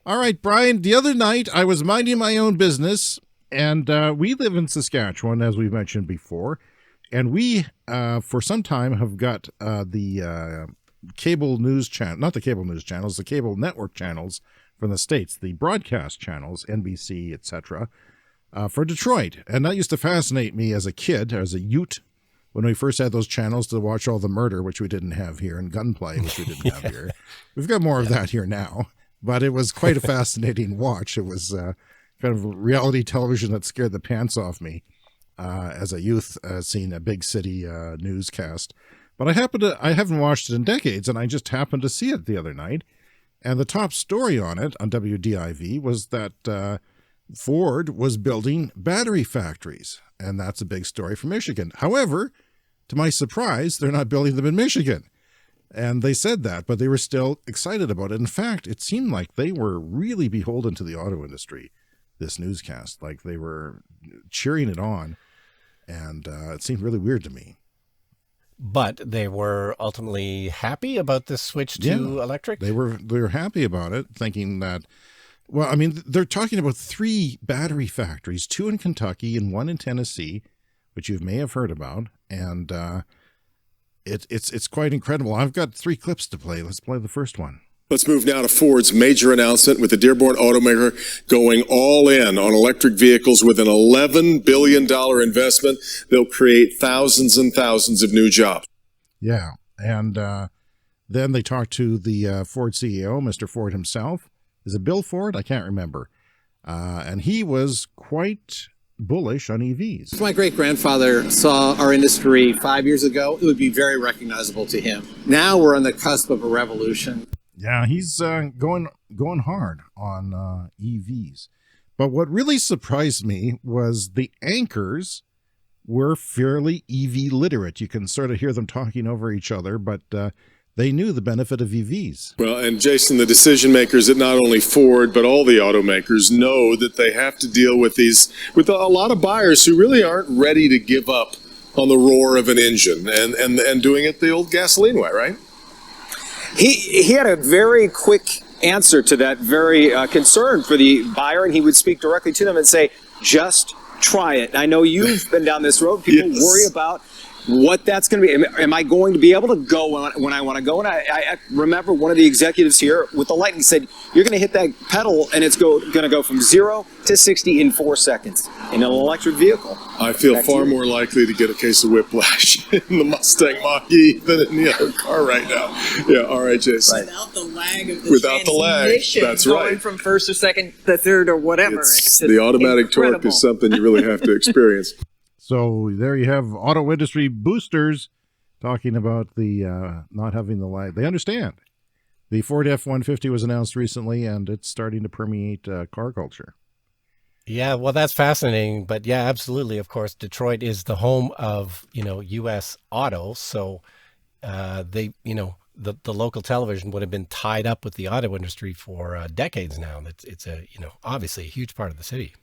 All right, Brian, the other night I was minding my own business, and we live in Saskatchewan, as we've mentioned before, and we, for some time, have got the cable news channel, not the cable news channels, the cable network channels from the States, the broadcast channels, NBC, etc., for Detroit. And that used to fascinate me as a kid, as a ute, when we first had those channels to watch all the murder, which we didn't have here, and gunplay, which we didn't have here. We've got more of that here now. But it was quite a fascinating watch. It was kind of reality television that scared the pants off me as a youth, seeing a big city newscast. But I haven't watched it in decades, and I just happened to see it the other night. And the top story on it, on WDIV, was that Ford was building battery factories. And that's a big story for Michigan. However, to my surprise, they're not building them in Michigan. And they said that, but they were still excited about it. In fact, it seemed like they were really beholden to the auto industry, this newscast. Like they were cheering it on, and it seemed really weird to me. But they were ultimately happy about this switch to electric? They were happy about it, thinking that, well, I mean, they're talking about 3 battery factories, 2 in Kentucky and 1 in Tennessee, which you may have heard about, and It's quite incredible. I've got 3 clips to play. Let's play the first one. Let's move now to Ford's major announcement with the Dearborn automaker going all in on electric vehicles with an $11 billion investment. They'll create thousands and thousands of new jobs. Yeah. And then they talked to the Ford CEO, Mr. Ford himself. Is it Bill Ford? I can't remember. And he was quite bullish on EVs. If my great-grandfather saw our industry 5 years ago, it would be very recognizable to him. Now we're on the cusp of a revolution. Yeah, he's going hard on EVs. But what really surprised me was the anchors were fairly EV literate. You can sort of hear them talking over each other, but they knew the benefit of EVs. Well, and Jason, the decision makers at not only Ford, but all the automakers know that they have to deal with a lot of buyers who really aren't ready to give up on the roar of an engine and doing it the old gasoline way, right? He had a very quick answer to that very concern for the buyer, and he would speak directly to them and say, just try it. I know you've been down this road. People worry about what that's going to be. Am I going to be able to go when I want to go? And I remember one of the executives here with the Lightning said, you're going to hit that pedal and it's going to go from 0 to 60 in 4 seconds in an electric vehicle. I feel far more likely to get a case of whiplash in the Mustang Mach-E than in the other car right now. Yeah, all right, Jason. Without the lag of the transmission, that's going right. from first to second to third or whatever. It's the automatic torque is something you really have to experience. So there you have auto industry boosters talking about the not having the lag. They understand. The Ford F-150 was announced recently, and it's starting to permeate car culture. Yeah, well, that's fascinating. But yeah, absolutely. Of course, Detroit is the home of, U.S. auto. So the local television would have been tied up with the auto industry for decades now. It's obviously a huge part of the city.